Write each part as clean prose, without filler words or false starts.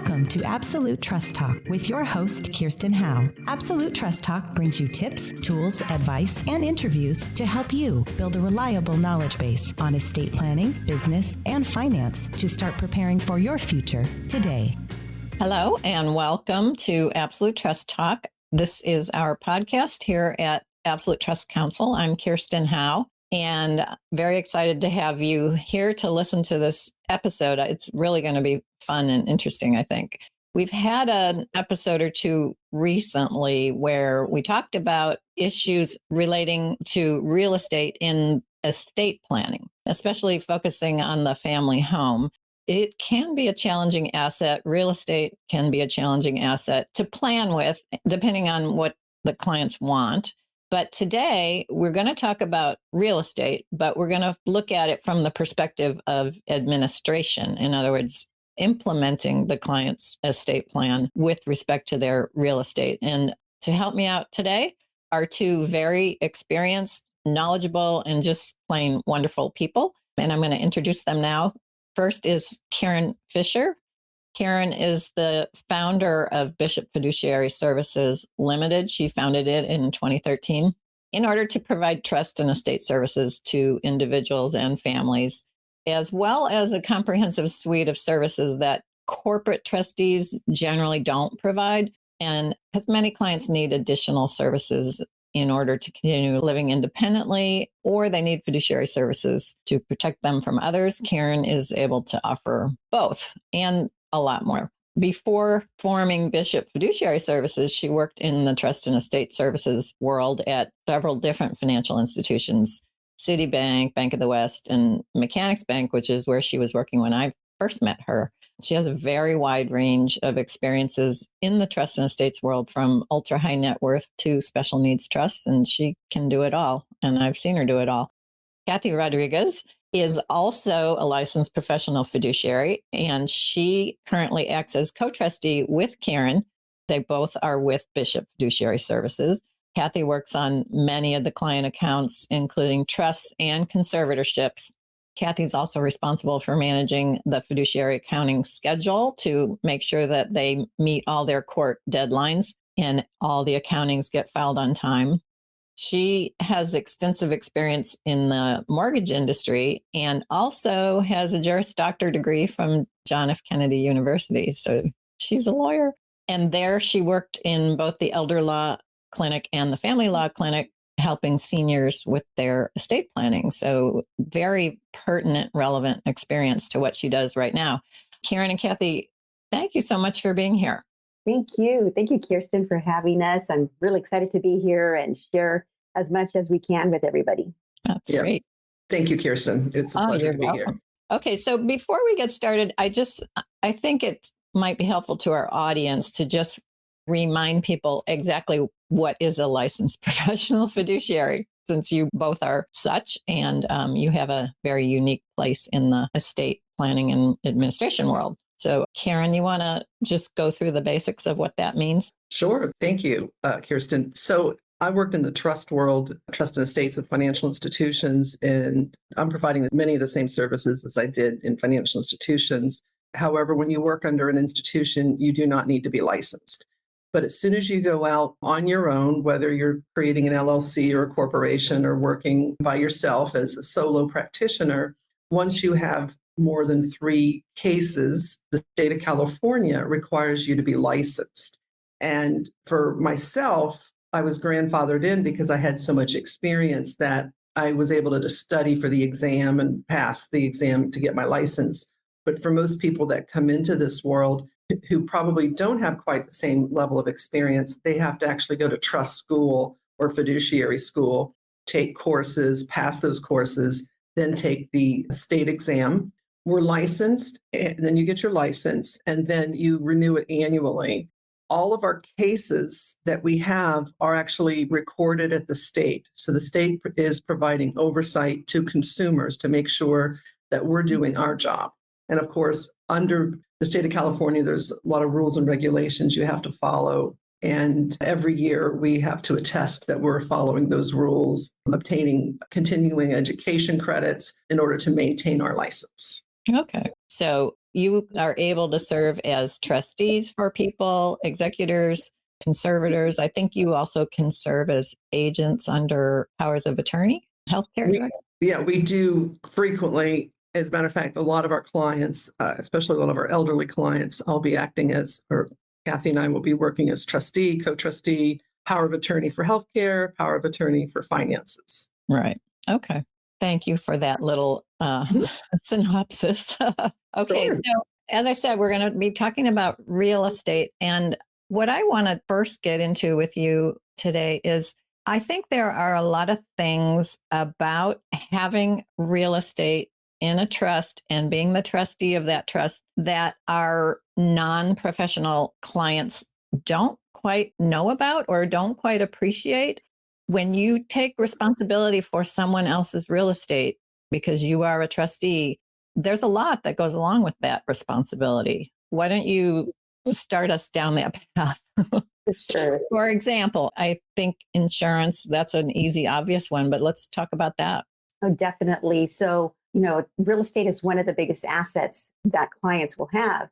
Welcome to Absolute Trust Talk with your host, Kirsten Howe. Absolute Trust Talk brings you tips, tools, advice, and interviews to help you build a reliable knowledge base on estate planning, business, and finance to start preparing for your future today. Hello, and welcome to Absolute Trust Talk. This is our podcast here at Absolute Trust Council. I'm Kirsten Howe, and very excited to have you here to listen to this episode. It's really going to be fun and interesting, I think. We've had an episode or two recently where we talked about issues relating to real estate in estate planning, especially focusing on the family home. It can be a challenging asset. Real estate can be a challenging asset to plan with, depending on what the clients want. But today, we're going to talk about real estate, but we're going to look at it from the perspective of administration. In other words, implementing the client's estate plan with respect to their real estate. And to help me out today are two very experienced, knowledgeable, and just plain wonderful people. And I'm going to introduce them now. First is Karen Fisher. Karen is the founder of Bishop Fiduciary Services Limited. She founded it in 2013 in order to provide trust and estate services to individuals and families, as well as a comprehensive suite of services that corporate trustees generally don't provide. And because many clients need additional services in order to continue living independently, or they need fiduciary services to protect them from others, Karen is able to offer both and a lot more. Before forming Bishop Fiduciary Services, she worked in the trust and estate services world at several different financial institutions, Citibank, Bank of the West, and Mechanics Bank, which is where she was working when I first met her. She has a very wide range of experiences in the trust and estates world, from ultra high net worth to special needs trusts, and she can do it all. And I've seen her do it all. Kathy Rodriguez is also a licensed professional fiduciary, and she currently acts as co-trustee with Karen. They both are with Bishop Fiduciary Services. Kathy works on many of the client accounts, including trusts and conservatorships. Kathy's also responsible for managing the fiduciary accounting schedule to make sure that they meet all their court deadlines and all the accountings get filed on time. She has extensive experience in the mortgage industry and also has a Juris Doctor degree from John F. Kennedy University. So she's a lawyer. And there she worked in both the elder law clinic and the family law clinic, helping seniors with their estate planning. So very pertinent, relevant experience to what she does right now. Karen and Kathy, thank you so much for being here. Thank you. Thank you, Kirsten, for having us. I'm really excited to be here and share as much as we can with everybody. That's great. Thank you, Kirsten. It's a pleasure to be here. Okay, so before we get started, I think it might be helpful to our audience to just remind people exactly what is a licensed professional fiduciary, since you both are such, and you have a very unique place in the estate planning and administration world. So Karen, you want to just go through the basics of what that means? Sure. Thank you, Kirsten. So I worked in the trust world, trust and estates with financial institutions, and I'm providing many of the same services as I did in financial institutions. However, when you work under an institution, you do not need to be licensed. But as soon as you go out on your own, whether you're creating an LLC or a corporation or working by yourself as a solo practitioner, once you have more than 3 cases, the state of California requires you to be licensed. And for myself, I was grandfathered in because I had so much experience that I was able to study for the exam and pass the exam to get my license. But for most people that come into this world who probably don't have quite the same level of experience, they have to actually go to trust school or fiduciary school, take courses, pass those courses, then take the state exam. We're licensed, and then you get your license, and then you renew it annually. All of our cases that we have are actually recorded at the state. So the state is providing oversight to consumers to make sure that we're doing our job. And of course, under the state of California, there's a lot of rules and regulations you have to follow. And every year we have to attest that we're following those rules, obtaining continuing education credits in order to maintain our license. Okay. So you are able to serve as trustees for people, executors, conservators. I think you also can serve as agents under powers of attorney, healthcare We, director. yeah, we do frequently. As a matter of fact, a lot of our clients, especially a lot of our elderly clients, I'll be acting as, or Kathy and I will be working as trustee, co-trustee, power of attorney for healthcare, power of attorney for finances. Right. Okay. Thank you for that little synopsis. Okay. Sure. So, as I said, we're going to be talking about real estate. And what I want to first get into with you today is I think there are a lot of things about having real estate in a trust and being the trustee of that trust that our non professional clients don't quite know about or don't quite appreciate. When you take responsibility for someone else's real estate because you are a trustee, there's a lot that goes along with that responsibility. Why don't you start us down that path? For sure. For example, I think insurance, that's an easy, obvious one, but let's talk about that. Oh, definitely. So, real estate is one of the biggest assets that clients will have.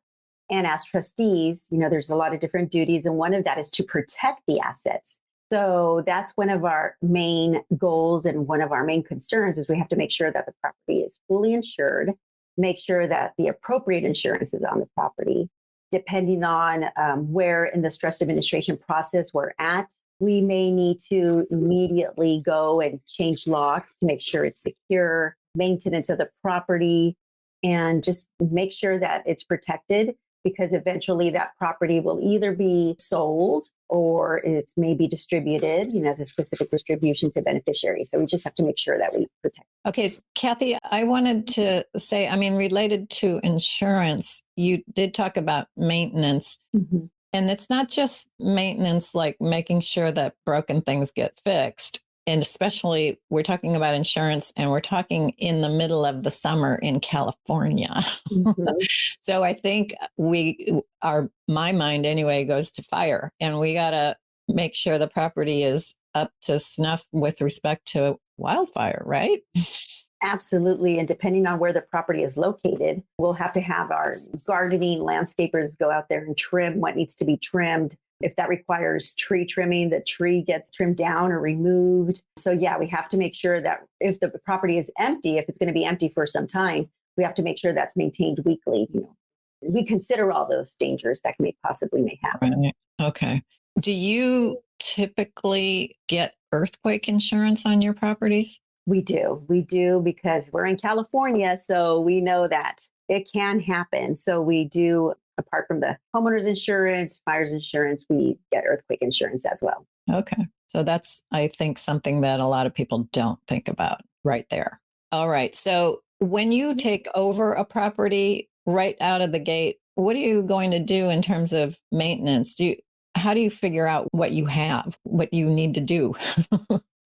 And as trustees, there's a lot of different duties. And one of that is to protect the assets. So that's one of our main goals and one of our main concerns is we have to make sure that the property is fully insured, make sure that the appropriate insurance is on the property. Depending on where in the trust administration process we're at, we may need to immediately go and change locks to make sure it's secure, maintenance of the property, and just make sure that it's protected because eventually that property will either be sold or it's maybe distributed, as a specific distribution to beneficiaries. So we just have to make sure that we protect. Okay, so Kathy, I wanted to say, related to insurance, you did talk about maintenance. Mm-hmm. And it's not just maintenance, like making sure that broken things get fixed. And especially we're talking about insurance and we're talking in the middle of the summer in California. Mm-hmm. So I think my mind anyway goes to fire, and we got to make sure the property is up to snuff with respect to wildfire, right? Absolutely. And depending on where the property is located, we'll have to have our gardening landscapers go out there and trim what needs to be trimmed. If that requires tree trimming, the tree gets trimmed down or removed. So yeah, we have to make sure that if the property is empty, if it's going to be empty for some time, we have to make sure that's maintained weekly. We consider all those dangers that may happen. Right. Okay. Do you typically get earthquake insurance on your properties? We do because we're in California, so we know that it can happen. So we do, apart from the homeowners insurance, fires insurance, we get earthquake insurance as well. Okay. So that's, I think, something that a lot of people don't think about right there. All right. So when you take over a property right out of the gate, what are you going to do in terms of maintenance? How do you figure out what you have, what you need to do?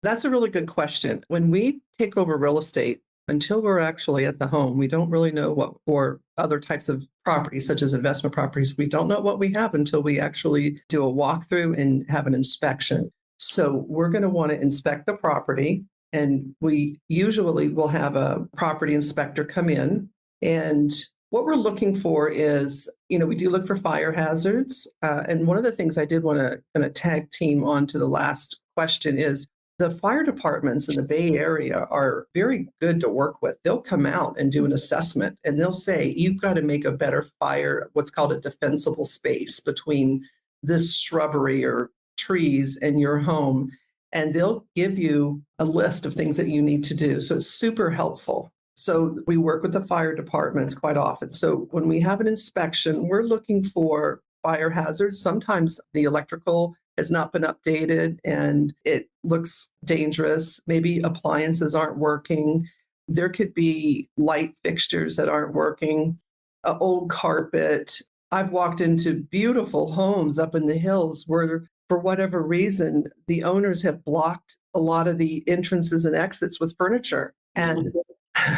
That's a really good question. When we take over real estate, until we're actually at the home, we don't really know what, or other types of properties, such as investment properties, we don't know what we have until we actually do a walkthrough and have an inspection. So we're going to want to inspect the property, and we usually will have a property inspector come in. And what we're looking for is, we do look for fire hazards. And one of the things I did want to kind of tag team on to the last question is, the fire departments in the Bay Area are very good to work with. They'll come out and do an assessment, and they'll say, you've got to make a better fire, what's called a defensible space between this shrubbery or trees and your home. And they'll give you a list of things that you need to do. So it's super helpful. So we work with the fire departments quite often. So when we have an inspection, we're looking for fire hazards. Sometimes the electrical has not been updated and it looks dangerous. Maybe appliances aren't working. There could be light fixtures that aren't working, old carpet. I've walked into beautiful homes up in the hills where, for whatever reason, the owners have blocked a lot of the entrances and exits with furniture. And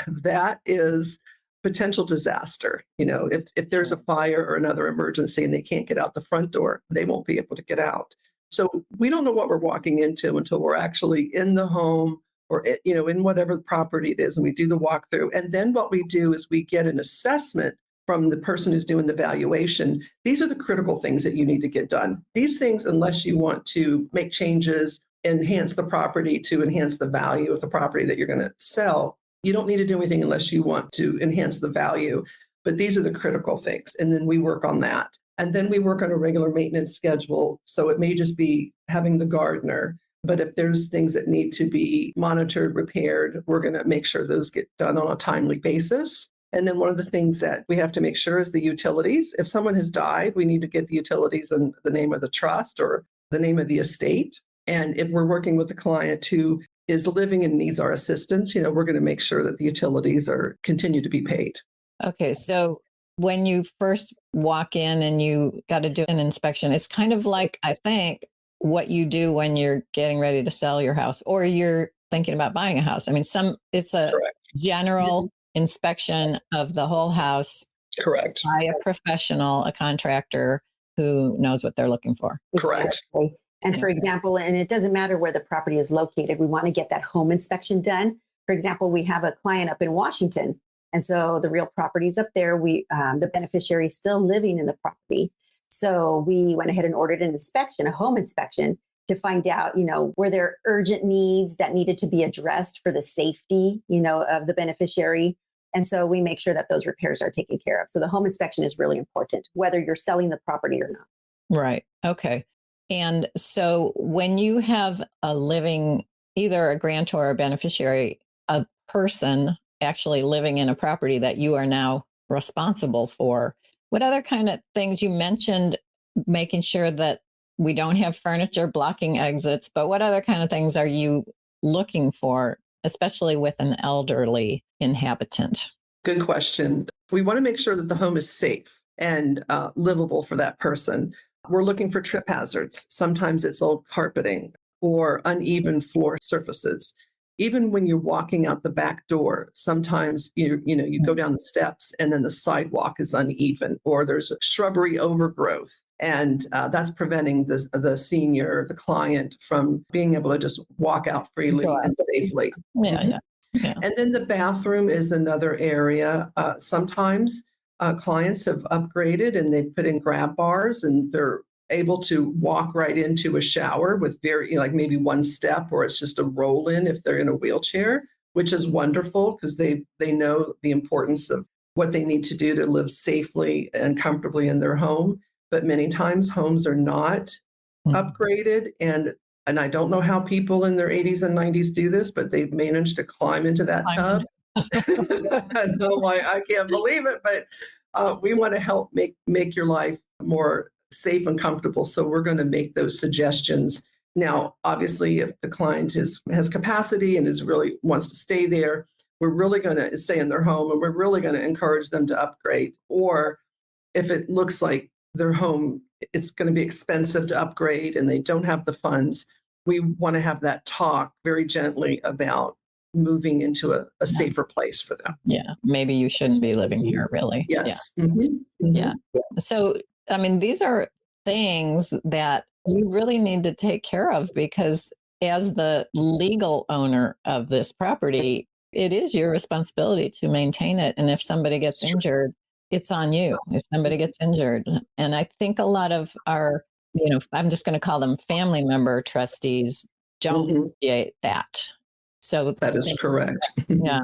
that is potential disaster. If there's a fire or another emergency and they can't get out the front door, they won't be able to get out. So we don't know what we're walking into until we're actually in the home or, in whatever property it is, and we do the walkthrough. And then what we do is we get an assessment from the person who's doing the valuation, these are the critical things that you need to get done. These things, unless you want to make changes, enhance the property to enhance the value of the property that you're going to sell, you don't need to do anything unless you want to enhance the value. But these are the critical things. And then we work on that. And then we work on a regular maintenance schedule. So it may just be having the gardener. But if there's things that need to be monitored, repaired, we're going to make sure those get done on a timely basis. And then one of the things that we have to make sure is the utilities. If someone has died, we need to get the utilities and the name of the trust or the name of the estate. And if we're working with a client who is living and needs our assistance, we're going to make sure that the utilities continue to be paid. Okay, so when you first walk in and you got to do an inspection, it's kind of like, I think, what you do when you're getting ready to sell your house or you're thinking about buying a house. I mean, it's a Correct. general inspection of the whole house. Correct. By a professional, a contractor who knows what they're looking for. Correct. Exactly. And for example, and it doesn't matter where the property is located, we want to get that home inspection done. For example, we have a client up in Washington. And so the real property is up there. The beneficiary is still living in the property. So we went ahead and ordered an inspection, a home inspection, to find out, were there urgent needs that needed to be addressed for the safety, of the beneficiary. And so we make sure that those repairs are taken care of. So the home inspection is really important, whether you're selling the property or not. Right. Okay. And so when you have a living, either a grantor or a beneficiary, a person actually living in a property that you are now responsible for, what other kind of things you mentioned, making sure that we don't have furniture blocking exits, but what other kind of things are you looking for, especially with an elderly inhabitant? Good question. We want to make sure that the home is safe and livable for that person. We're looking for trip hazards. Sometimes it's old carpeting or uneven floor surfaces. Even when you're walking out the back door, sometimes you go down the steps and then the sidewalk is uneven or there's a shrubbery overgrowth. And that's preventing the senior, the client, from being able to just walk out freely and safely. Yeah. And then the bathroom is another area. Sometimes clients have upgraded and they put in grab bars and they're able to walk right into a shower with like maybe one step, or it's just a roll in if they're in a wheelchair, which is wonderful because they know the importance of what they need to do to live safely and comfortably in their home. But many times homes are not upgraded. And I don't know how people in their 80s and 90s do this, but they've managed to climb into that tub. No, I can't believe it, but we want to help make your life more safe and comfortable. So we're going to make those suggestions. Now, obviously, if the client has capacity and really wants to stay there, we're really going to stay in their home and we're really going to encourage them to upgrade. Or if it looks like their home is going to be expensive to upgrade and they don't have the funds, we want to have that talk very gently about moving into a safer place for them. Yeah. Maybe you shouldn't be living here, really. Yes. Yeah. Mm-hmm. Mm-hmm. Yeah. So, I mean, these are things that you really need to take care of because as the legal owner of this property, it is your responsibility to maintain it. And if somebody gets injured, it's on you if somebody gets injured. And I think a lot of our, I'm just going to call them family member trustees, don't appreciate that. So that is correct. Yeah.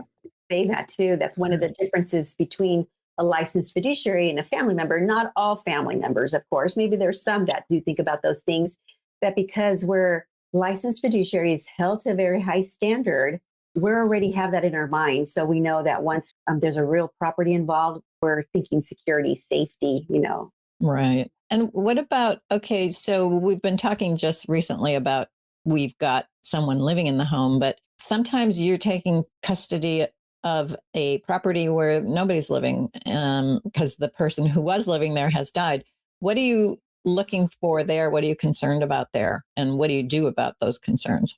Say that too. That's one of the differences between a licensed fiduciary and a family member. Not all family members, of course. Maybe there's some that do think about those things, but because we're licensed fiduciaries held to a very high standard, we already have that in our mind. So we know that once there's a real property involved, we're thinking security, safety, Right. And what about, okay, so we've been talking just recently about we've got someone living in the home, but sometimes you're taking custody of a property where nobody's living because the person who was living there has died. What are you looking for there? What are you concerned about there? And what do you do about those concerns?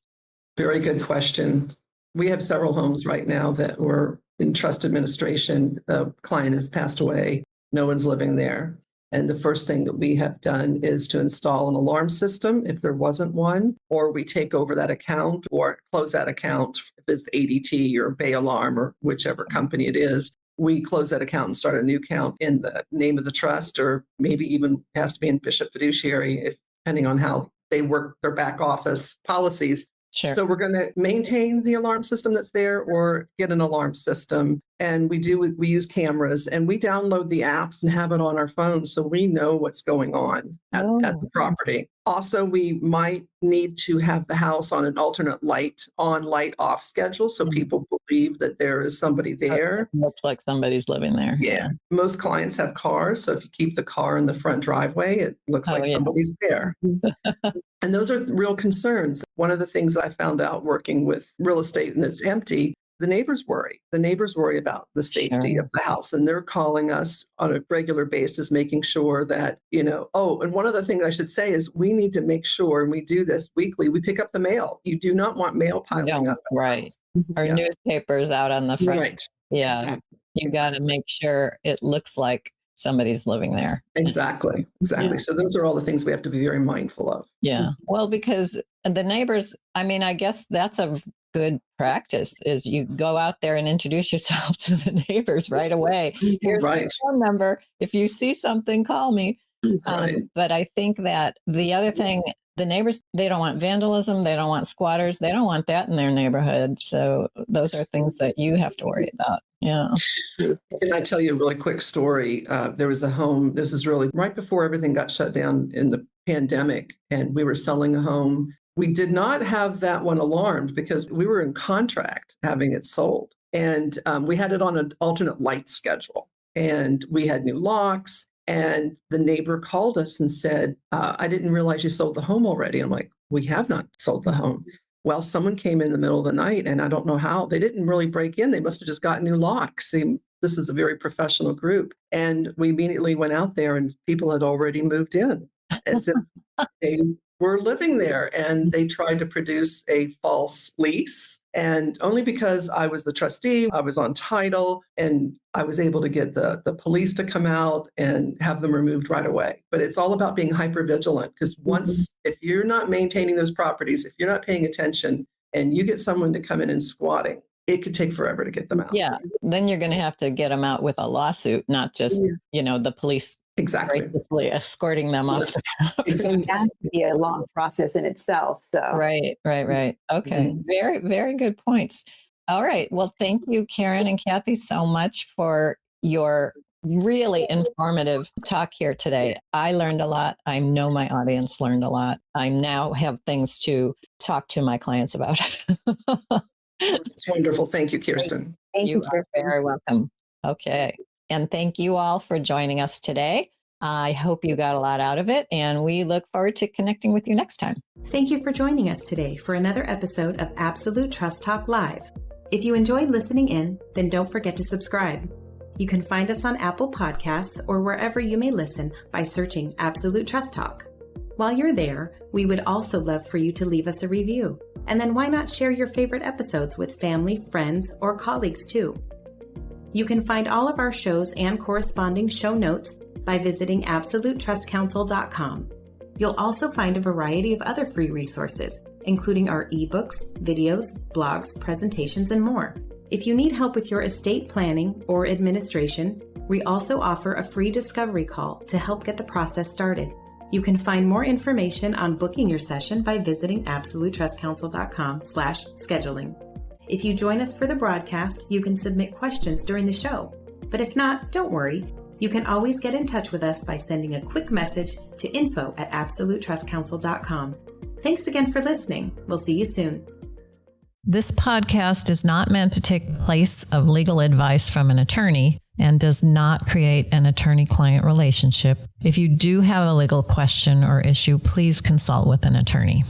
Very good question. We have several homes right now that were in trust administration. The client has passed away. No one's living there. And the first thing that we have done is to install an alarm system if there wasn't one, or we take over that account or close that account if it's ADT or Bay Alarm or whichever company it is. we close that account and start a new account in the name of the trust, or maybe even has to be in Bishop Fiduciary, depending on how they work their back office policies. Sure. So we're going to maintain the alarm system that's there or get an alarm system. And we use cameras and we download the apps and have it on our phones so we know what's going on at the property. Also, we might need to have the house on an alternate light on, light off schedule so people believe that there is somebody there. Looks like somebody's living there. Yeah. Most clients have cars. So if you keep the car in the front driveway, it looks like somebody's there. And those are real concerns. One of the things that I found out working with real estate and it's empty, the neighbors worry. The neighbors worry about the safety of the house, and they're calling us on a regular basis, making sure that, and one of the things I should say is we need to make sure, and we do this weekly, we pick up the mail. You do not want mail piling up. Right. Or newspapers out on the front. Right. Yeah. Exactly. You got to make sure it looks like somebody's living there. Exactly. Yeah. So those are all the things we have to be very mindful of. Yeah. Well, because the neighbors, I guess that's a good practice is you go out there and introduce yourself to the neighbors right away. Here's my phone number. If you see something, call me. But I think that the other thing, the neighbors, they don't want vandalism. They don't want squatters. They don't want that in their neighborhood. So those are things that you have to worry about. Yeah. Can I tell you a really quick story? There was a home, this is really right before everything got shut down in the pandemic, and we were selling a home. We did not have that one alarmed because we were in contract having it sold. And we had it on an alternate light schedule. And we had new locks. And the neighbor called us and said, I didn't realize you sold the home already. I'm like, we have not sold the home. Well, someone came in the middle of the night, and I don't know how. They didn't really break in. They must have just got new locks. This is a very professional group. And we immediately went out there, and people had already moved in as if they were living there, and they tried to produce a false lease. And only because I was the trustee, I was on title, and I was able to get the police to come out and have them removed right away. But it's all about being hyper vigilant, because if you're not maintaining those properties, if you're not paying attention and you get someone to come in and squatting, it could take forever to get them out. Yeah. Then you're going to have to get them out with a lawsuit, not just, the police. Exactly. Escorting them off the property. Exactly. That would be a long process in itself. So Right. Okay. Very, very good points. All right. Well, thank you, Karen and Kathy, so much for your really informative talk here today. I learned a lot. I know my audience learned a lot. I now have things to talk to my clients about. It's wonderful. Thank you, Kirsten. Thank you, are very welcome. Okay. And thank you all for joining us today. I hope you got a lot out of it, and we look forward to connecting with you next time. Thank you for joining us today for another episode of Absolute Trust Talk Live. If you enjoyed listening in, then don't forget to subscribe. You can find us on Apple Podcasts or wherever you may listen by searching Absolute Trust Talk. While you're there, we would also love for you to leave us a review. And then why not share your favorite episodes with family, friends, or colleagues too? You can find all of our shows and corresponding show notes by visiting absolutetrustcouncil.com. You'll also find a variety of other free resources, including our ebooks, videos, blogs, presentations, and more. If you need help with your estate planning or administration, we also offer a free discovery call to help get the process started. You can find more information on booking your session by visiting absolutetrustcouncil.com/scheduling. If you join us for the broadcast, you can submit questions during the show. But if not, don't worry. You can always get in touch with us by sending a quick message to info@absolutetrustcouncil.com. Thanks again for listening. We'll see you soon. This podcast is not meant to take the place of legal advice from an attorney and does not create an attorney-client relationship. If you do have a legal question or issue, please consult with an attorney.